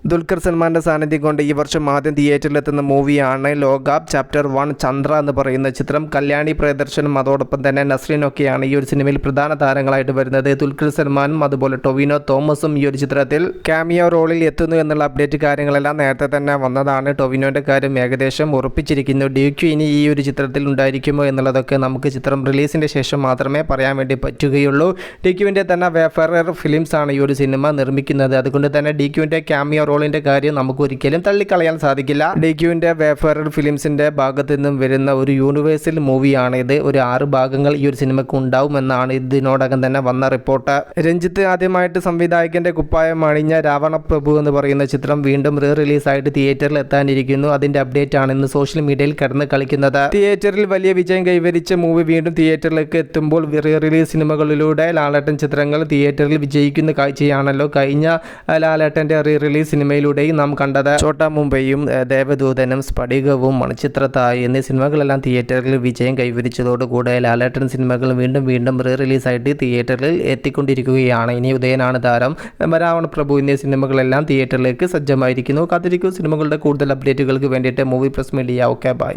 ദുൽഖർ സൽമാൻ്റെ സാന്നിധ്യം കൊണ്ട് ഈ വർഷം ആദ്യം തിയേറ്ററിലെത്തുന്ന മൂവിയാണ് ലോകാബ് ചാപ്റ്റർ 1 ചന്ദ്ര എന്ന് പറയുന്ന ചിത്രം. കല്യാണി പ്രിയദർശനും അതോടൊപ്പം തന്നെ നസ്രീനൊക്കെയാണ് ഈ ഒരു സിനിമയിൽ പ്രധാന താരങ്ങളായിട്ട് വരുന്നത്. ദുൽഖർ സൽമാനും അതുപോലെ ടൊവിനോ തോമസും ഈ ഒരു ചിത്രത്തിൽ ക്യാമിയോ റോളിൽ എത്തുന്നു എന്നുള്ള അപ്ഡേറ്റ് കാര്യങ്ങളെല്ലാം നേരത്തെ തന്നെ വന്നതാണ്. ടൊവിനോൻ്റെ കാര്യം ഏകദേശം ഉറപ്പിച്ചിരിക്കുന്നു. ഡ്യൂക്ക് ഇനി ഈ ഒരു ചിത്രത്തിൽ ഉണ്ടായിരിക്കുമോ എന്നുള്ളതൊക്കെ നമുക്ക് ചിത്രം റിലീസിൻ്റെ ശേഷം മാത്രമേ പറയാൻ വേണ്ടി പറ്റുകയുള്ളൂ. ഡിക്യുവിൻ്റെ തന്നെ വേഫറർ ഫിലിംസ് ആണ് ഈ ഒരു സിനിമ നിർമ്മിക്കുന്നത്. അതുകൊണ്ട് തന്നെ ഡിക്യുവിൻ്റെ ക്യാമിയോ റോളിൻ്റെ കാര്യം നമുക്ക് ഒരിക്കലും തള്ളിക്കളയാൻ സാധിക്കില്ല. ഡിക്യുവിൻ്റെ വേഫറർ ഫിലിംസിൻ്റെ ഭാഗത്തു നിന്നും വരുന്ന ഒരു യൂണിവേഴ്സൽ മൂവിയാണ് ഇത്. ഒരു 6 ഭാഗങ്ങൾ ഈ ഒരു സിനിമയ്ക്ക് ഉണ്ടാവുമെന്നാണ് ഇതിനോടകം തന്നെ വന്ന റിപ്പോർട്ട്. രഞ്ജിത്ത് ആദ്യമായിട്ട് സംവിധായകൻ്റെ കുപ്പായം അണിഞ്ഞ രാവണ പ്രഭു എന്ന് പറയുന്ന ചിത്രം വീണ്ടും റിലീസായിട്ട് തിയേറ്ററിൽ എത്താനിരിക്കുന്നു. അതിൻ്റെ അപ്ഡേറ്റ് ആണ് ഇന്ന് സോഷ്യൽ മീഡിയയിൽ കടന്ന് കളിക്കുന്നത്. തിയേറ്ററിൽ വലിയ വിജയം കൈവരിച്ച മൂവി വീണ്ടും തിയേറ്ററിലേക്ക് എത്തുമ്പോൾ റിലീസ് സിനിമകളിലൂടെ ലാലേട്ടൻ ചിത്രങ്ങൾ തിയേറ്ററിൽ വിജയിക്കുന്ന കാഴ്ചയാണല്ലോ കഴിഞ്ഞ ലാലേട്ടൻ്റെ റിലീസ് സിനിമയിലൂടെയും നാം കണ്ടത്. ചോട്ടാ മുംബൈയും ദേവദൂതനും സ്ഫടികവും മണിച്ചിത്രത്തായി എന്നീ സിനിമകളെല്ലാം തിയേറ്ററിൽ വിജയം കൈവരിച്ചതോടുകൂടെ ലാലേട്ടൻ സിനിമകൾ വീണ്ടും റിലീസായിട്ട് തിയേറ്ററിൽ എത്തിക്കൊണ്ടിരിക്കുകയാണ്. ഇനി ഉദയനാണ് താരം, രാവണ പ്രഭു എന്നീ സിനിമകളെല്ലാം തിയേറ്ററിലേക്ക് സജ്ജമായിരിക്കുന്നു. കാത്തിരിക്കൂ സിനിമകളുടെ കൂടുതൽ അപ്ഡേറ്റുകൾക്ക് വേണ്ടിയിട്ട് movie plus media. Okay, by.